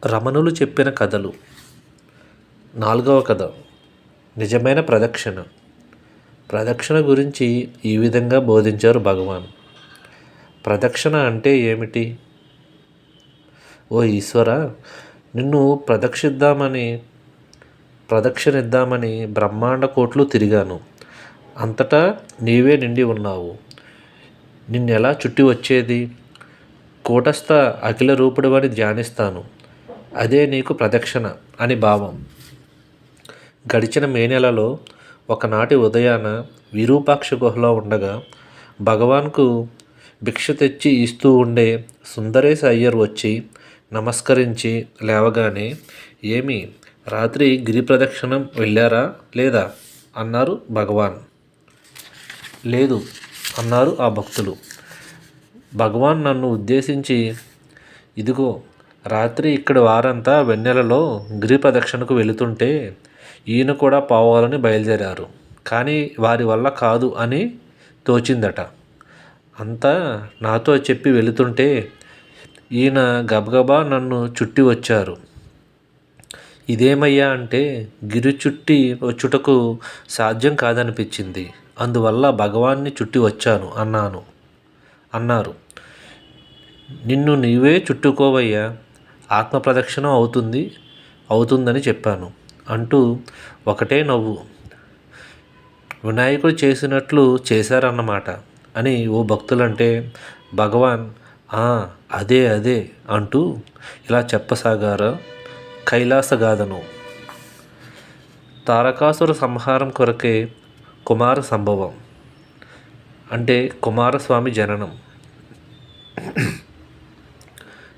రమణులు చెప్పిన కథలు. 4వ కథ నిజమైన ప్రదక్షిణ. ప్రదక్షిణ గురించి ఈ విధంగా బోధించారు భగవాన్. ప్రదక్షిణ అంటే ఏమిటి? ఓ ఈశ్వర, నిన్ను ప్రదక్షిణిద్దామని బ్రహ్మాండ కోట్లు తిరిగాను. అంతటా నీవే నిండి ఉన్నావు. నిన్నెలా చుట్టి వచ్చేది? కూటస్థ అఖిల రూపుడవని ధ్యానిస్తాను. అదే నీకు ప్రదక్షిణ అని భావం. గడిచిన మే నెలలో ఒకనాటి ఉదయాన విరూపాక్ష గుహలో ఉండగా భగవాన్కు భిక్ష తెచ్చి ఇస్తూ ఉండే సుందరేశ అయ్యర్ వచ్చి నమస్కరించి లేవగానే, ఏమి రాత్రి గిరి ప్రదక్షిణం వెళ్ళారా లేదా అన్నారు భగవాన్. లేదు అన్నారు ఆ భక్తులు. భగవాన్ నన్ను ఉద్దేశించి, ఇదిగో రాత్రి ఇక్కడి వారంతా వెన్నెలలో గిరి ప్రదక్షిణకు వెళుతుంటే ఈయన కూడా పోవాలని బయలుదేరారు. కానీ వారి వల్ల కాదు అని తోచిందట. అంతా నాతో చెప్పి వెళుతుంటే ఈయన గబగబా నన్ను చుట్టి వచ్చారు. ఇదేమయ్యా అంటే గిరి చుట్టి వచ్చుటకు సాధ్యం కాదనిపించింది. అందువల్ల భగవాన్ని చుట్టి వచ్చాను అన్నారు. నిన్ను నీవే చుట్టుకోవయ్యా, ఆత్మ ప్రదక్షిణం అవుతుందని చెప్పాను అంటూ ఒకటే నవ్వు. వినాయకుడు చేసినట్లు చేశారన్నమాట అని ఓ భక్తులంటే భగవాన్ అదే అంటూ ఇలా చెప్పసాగారు కైలాసగాథను. తారకాసుర సంహారం కొరకే కుమార సంభవం, అంటే కుమారస్వామి జననం.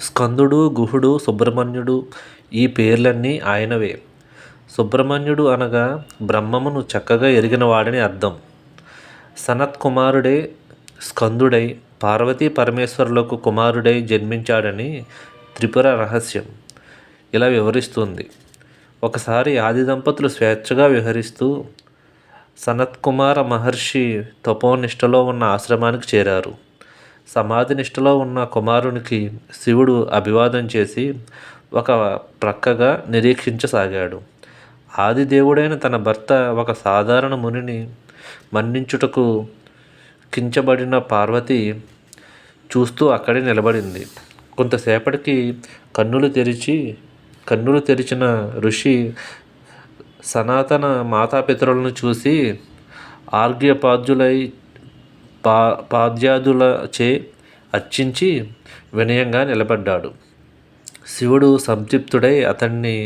స్కందుడు, గుహుడు, సుబ్రహ్మణ్యుడు ఈ పేర్లన్నీ ఆయనవే. సుబ్రహ్మణ్యుడు అనగా బ్రహ్మమును చక్కగా ఎరిగినవాడని అర్థం. సనత్కుమారుడే స్కందుడై పార్వతీ పరమేశ్వరులకు కుమారుడై జన్మించాడని త్రిపుర రహస్యం ఇలా వివరిస్తుంది. ఒకసారి ఆది దంపతులు స్వేచ్ఛగా విహరిస్తూ సనత్కుమార మహర్షి తపోనిష్టలో ఉన్న ఆశ్రమానికి చేరారు. సమాధి నిష్టలో ఉన్న కుమారునికి శివుడు అభివాదం చేసి ఒక ప్రక్కగా నిరీక్షించసాగాడు. ఆదిదేవుడైన తన భర్త ఒక సాధారణ మునిని మన్నించుటకు కించబడిన పార్వతి చూస్తూ అక్కడే నిలబడింది. కొంతసేపటికి కన్నులు తెరిచిన ఋషి సనాతన మాతాపితరులను చూసి పాద్యాదులచే అర్చించి వినయంగా నిలబడ్డాడు. శివుడు సంతృప్తుడై అతన్ని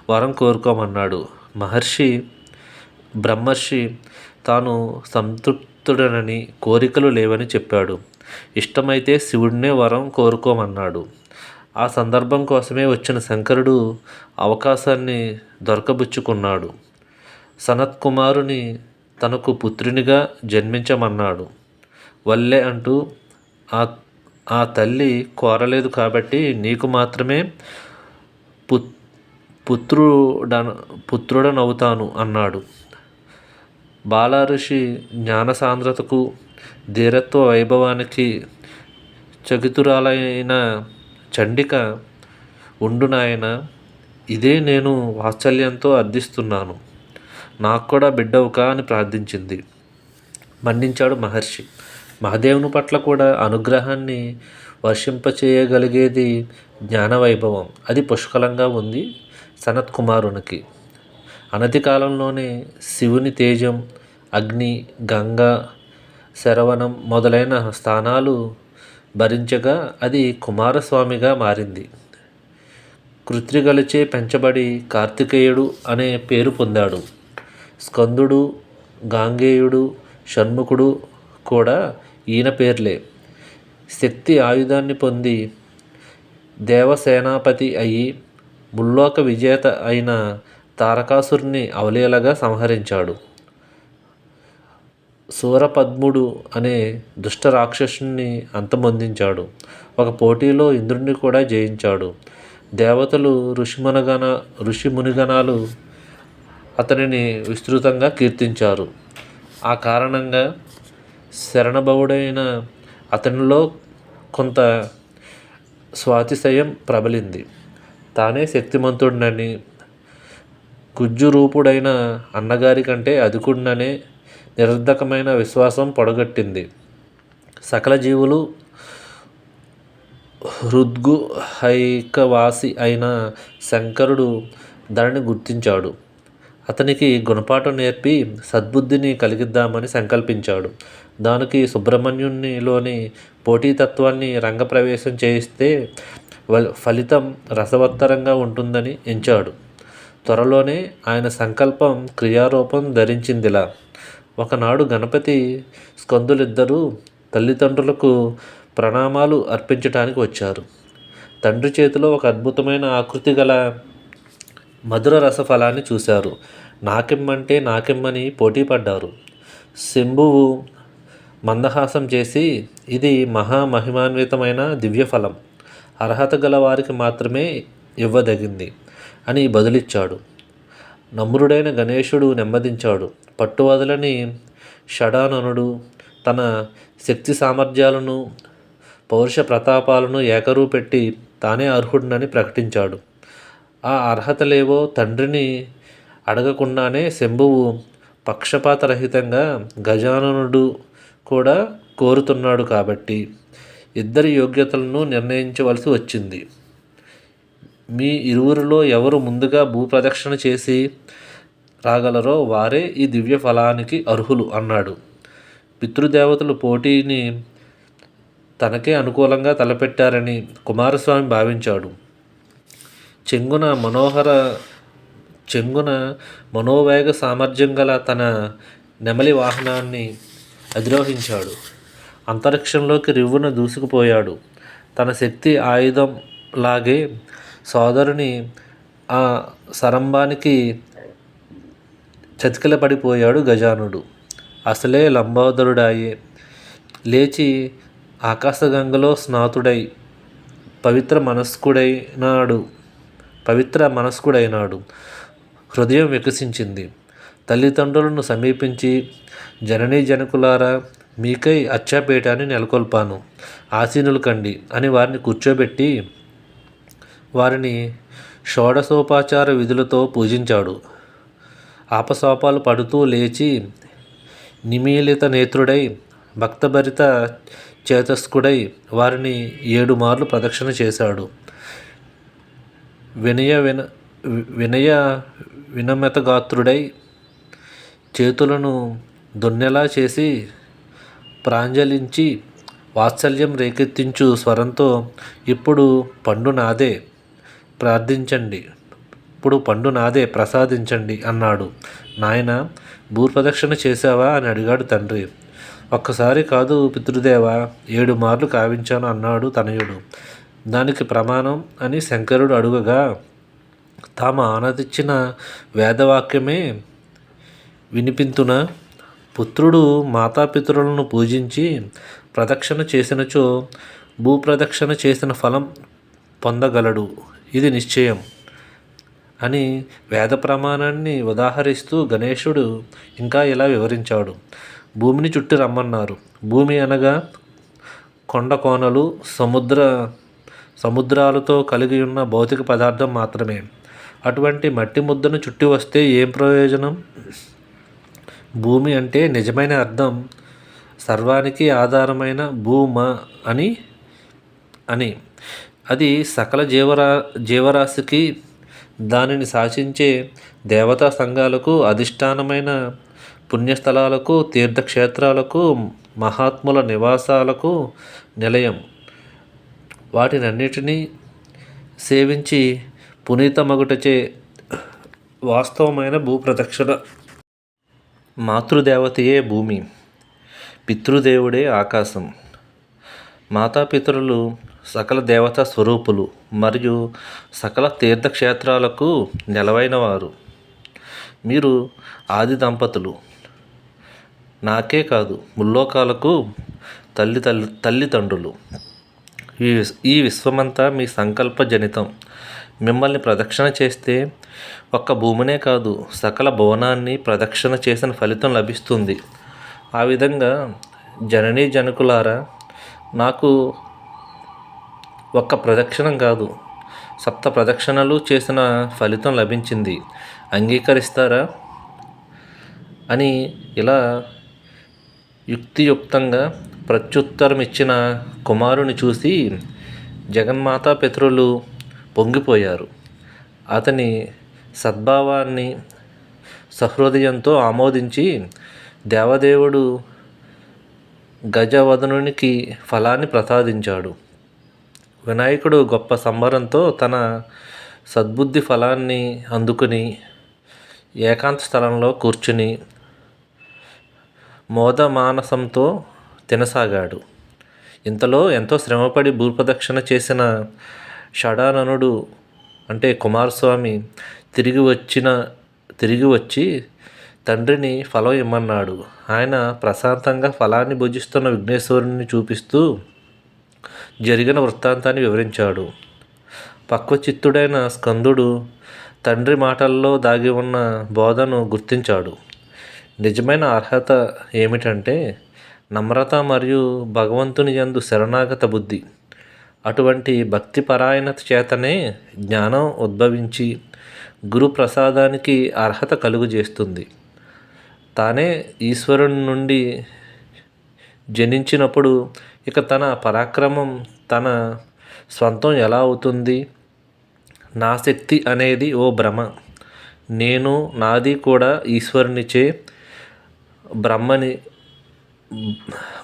వరం కోరుకోమన్నాడు. బ్రహ్మర్షి తాను సంతృప్తుడనని, కోరికలు లేవని చెప్పాడు. ఇష్టమైతే శివుడినే వరం కోరుకోమన్నాడు. ఆ సందర్భం కోసమే వచ్చిన శంకరుడు అవకాశాన్ని దొరకబుచ్చుకున్నాడు. సనత్కుమారుని తనకు పుత్రునిగా జన్మించమన్నాడు. వల్లే అంటూ ఆ తల్లి కోరలేదు కాబట్టి నీకు మాత్రమే పుత్రుడనవుతాను అన్నాడు. బాలఋషి జ్ఞానసాంద్రతకు, ధీరత్వ వైభవానికి చకితురాలైన చండిక, ఉండు నాయన, ఇదే నేను వాత్సల్యంతో అర్థిస్తున్నాను, నాకు కూడా బిడ్డవుకా అని ప్రార్థించింది. మన్నించాడు మహర్షి. మహాదేవుని పట్ల కూడా అనుగ్రహాన్ని వర్షింపచేయగలిగేది జ్ఞానవైభవం. అది పుష్కలంగా ఉంది సనత్కుమారునికి. అనతి కాలంలోనే శివుని తేజం, అగ్ని, గంగ, శరవణం మొదలైన స్థానాలు భరించగా అది కుమారస్వామిగా మారింది. కృత్రిగలచే పెంచబడి కార్తికేయుడు అనే పేరు పొందాడు. స్కందుడు, గాంగేయుడు, షణ్ముఖుడు కూడా ఈయన పేర్లే. శక్తి ఆయుధాన్ని పొంది దేవసేనాపతి అయి ముల్లోక విజేత అయిన తారకాసురుని అవలీలగా సంహరించాడు. సూరపద్ముడు అనే దుష్ట రాక్షసుని అంతమొందించాడు. ఒక పోటీలో ఇంద్రుడిని కూడా జయించాడు. దేవతలు, ఋషిమునిగణాలు అతనిని విస్తృతంగా కీర్తించారు. ఆ కారణంగా శరణభవుడైన అతనిలో కొంత స్వాతిశయం ప్రబలింది. తానే శక్తిమంతుడినని, కుజ్జురూపుడైన అన్నగారి కంటే అధికుడిననే నిరర్ధకమైన విశ్వాసం పొడగట్టింది. సకల జీవులు హృద్గుహైకవాసి అయిన శంకరుడు దానిని గుర్తించాడు. అతనికి గుణపాఠం నేర్పి సద్బుద్ధిని కలిగిద్దామని సంకల్పించాడు. దానికి సుబ్రహ్మణ్యునిలోని పోటీతత్వాన్ని రంగప్రవేశం చేయిస్తే ఫలితం రసవత్తరంగా ఉంటుందని ఎంచాడు. త్వరలోనే ఆయన సంకల్పం క్రియారూపం ధరించిందిలా. ఒకనాడు గణపతి స్కందులిద్దరూ తల్లిదండ్రులకు ప్రణామాలు అర్పించటానికి వచ్చారు. తండ్రి చేతిలో ఒక అద్భుతమైన ఆకృతి గల మధుర రసఫలాన్ని చూశారు. నాకిమ్మంటే నాకిమ్మని పోటీపడ్డారు. శంభువు మందహాసం చేసి, ఇది మహామహిమాన్వితమైన దివ్యఫలం, అర్హత గల వారికి మాత్రమే ఇవ్వదగింది అని బదులిచ్చాడు. నమ్రుడైన గణేశుడు నెమ్మదించాడు. పట్టువదలని షడాననుడు తన శక్తి సామర్థ్యాలను, పౌరుష ప్రతాపాలను ఏకరువు పెట్టి తానే అర్హుడినని ప్రకటించాడు. ఆ అర్హతలేవో తండ్రిని అడగకుండానే శంభువు పక్షపాతరహితంగా గజాననుడు కూడా కోరుతున్నాడు కాబట్టి ఇద్దరి యోగ్యతలను నిర్ణయించవలసి వచ్చింది. మీ ఇరువురిలో ఎవరు ముందుగా భూప్రదక్షిణ చేసి రాగలరో వారే ఈ దివ్య ఫలానికి అర్హులు అన్నాడు. పితృదేవతలు పోటీని తనకే అనుకూలంగా తలపెట్టారని కుమారస్వామి భావించాడు. చెంగున మనోవేగ సామర్థ్యం గల తన నెమలి వాహనాన్ని అధిరోహించాడు. అంతరిక్షంలోకి రివ్వున దూసుకుపోయాడు. తన శక్తి ఆయుధం లాగే సోదరుని ఆ సరంభానికి చతికిలపడిపోయాడు గజానుడు. అసలే లంబోదరుడాయే. లేచి ఆకాశగంగలో స్నాతుడై పవిత్ర మనస్కుడైనాడు. హృదయం వికసించింది. తల్లిదండ్రులను సమీపించి, జననీ జనకులారా, మీకై అచ్చాపీఠాన్ని నెలకొల్పాను, ఆసీనులు కండి అని వారిని కూర్చోబెట్టి వారిని షోడశోపచార విధులతో పూజించాడు. ఆపసోపాలు పడుతూ లేచి నిమీలిత నేత్రుడై భక్తభరిత చేతస్కుడై వారిని 7 మార్లు ప్రదక్షిణ చేశాడు. వినయవినమ్రగాత్రుడై చేతులను దొన్నెలా చేసి ప్రాంజలించి వాత్సల్యం రేకెత్తించు స్వరంతో, ఇప్పుడు పండు నాదే ప్రసాదించండి అన్నాడు. నాయనా, భూప్రదక్షిణ చేశావా అని అడిగాడు తండ్రి. ఒక్కసారి కాదు పితృదేవా, 7 మార్లు కావించాను అన్నాడు తనయుడు. దానికి ప్రమాణం అని శంకరుడు అడుగగా, తాము ఆనతిచ్చిన వేదవాక్యమే వినిపింతునా? పుత్రుడు మాతాపితరులను పూజించి ప్రదక్షిణ చేసినచో భూప్రదక్షిణ చేసిన ఫలం పొందగలడు, ఇది నిశ్చయం అని వేద ప్రమాణాన్ని ఉదాహరిస్తూ గణేశుడు ఇంకా ఇలా వివరించాడు. భూమిని చుట్టి రమ్మన్నారు. భూమి అనగా కొండ కోనలు, సముద్రాలతో కలిగి ఉన్న భౌతిక పదార్థం మాత్రమే. అటువంటి మట్టి ముద్దను చుట్టి వస్తే ఏం ప్రయోజనం? భూమి అంటే నిజమైన అర్థం సర్వానికి ఆధారమైన భూమ అని అది సకల జీవరాశికి, దానిని శాసించే దేవతా సంఘాలకు, అధిష్టానమైన పుణ్యస్థలాలకు, తీర్థక్షేత్రాలకు, మహాత్ముల నివాసాలకు నిలయం. వాటినన్నిటినీ సేవించి పునీతమగుటచే వాస్తవమైన భూప్రదక్షిణ. మాతృదేవతయే భూమి, పితృదేవుడే ఆకాశం. మాతాపితరులు సకల దేవతా స్వరూపులు మరియు సకల తీర్థక్షేత్రాలకు నెలవైనవారు. మీరు ఆది దంపతులు. నాకే కాదు, ముల్లోకాలకు తల్లిదండ్రులు. ఈ విశ్వమంతా మీ సంకల్ప జనితం. మిమ్మల్ని ప్రదక్షిణ చేస్తే ఒక్క భూమినే కాదు, సకల భువనాన్ని ప్రదక్షిణ చేసిన ఫలితం లభిస్తుంది. ఆ విధంగా జననీ జనకులారా, నాకు ఒక్క ప్రదక్షిణం కాదు, సప్త ప్రదక్షిణలు చేసిన ఫలితం లభించింది, అంగీకరిస్తారా అని ఇలా యుక్తియుక్తంగా ప్రత్యుత్తరం ఇచ్చిన కుమారుని చూసి జగన్మాతా పితరులు పొంగిపోయారు. అతని సద్భావాన్ని సహృదయంతో ఆమోదించి దేవదేవుడు గజవదనునికి ఫలాన్ని ప్రసాదించాడు. వినాయకుడు గొప్ప సంబరంతో తన సద్బుద్ధి ఫలాన్ని అందుకుని ఏకాంత స్థలంలో కూర్చుని మోదమానసంతో తినసాగాడు. ఇంతలో ఎంతో శ్రమపడి భూప్రదక్షిణ చేసిన షడాననుడు అంటే కుమారస్వామి తిరిగి వచ్చి తండ్రిని ఫలం ఇమ్మన్నాడు. ఆయన ప్రశాంతంగా ఫలాన్ని భుజిస్తున్న విఘ్నేశ్వరుని చూపిస్తూ జరిగిన వృత్తాంతాన్ని వివరించాడు. పక్వచిత్తుడైన స్కందుడు తండ్రి మాటల్లో దాగి ఉన్న బోధను గుర్తించాడు. నిజమైన అర్హత ఏమిటంటే నమ్రత మరియు భగవంతుని యందు శరణాగత బుద్ధి. అటువంటి భక్తి పరాయణత చేతనే జ్ఞానం ఉద్భవించి గురు ప్రసాదానికి అర్హత కలుగజేస్తుంది. తానే ఈశ్వరుని నుండి జనించినప్పుడు ఇక తన పరాక్రమం తన స్వంతం ఎలా అవుతుంది? నా శక్తి అనేది ఓ భ్రమ. నేను నాది కూడా ఈశ్వరునిచే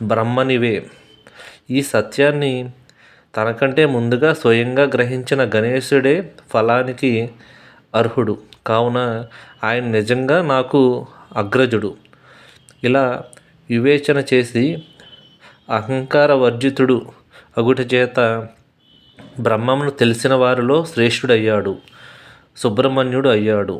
బ్రహ్మనివే. ఈ సత్యాన్ని తనకంటే ముందుగా స్వయంగా గ్రహించిన గణేశుడే ఫలానికి అర్హుడు కావున ఆయన నిజంగా నాకు అగ్రజుడు. ఇలా వివేచన చేసి అహంకార వర్జితుడు అగుట చేత బ్రహ్మమును తెలిసిన వారిలో శ్రేష్ఠుడయ్యాడు, సుబ్రహ్మణ్యుడు అయ్యాడు.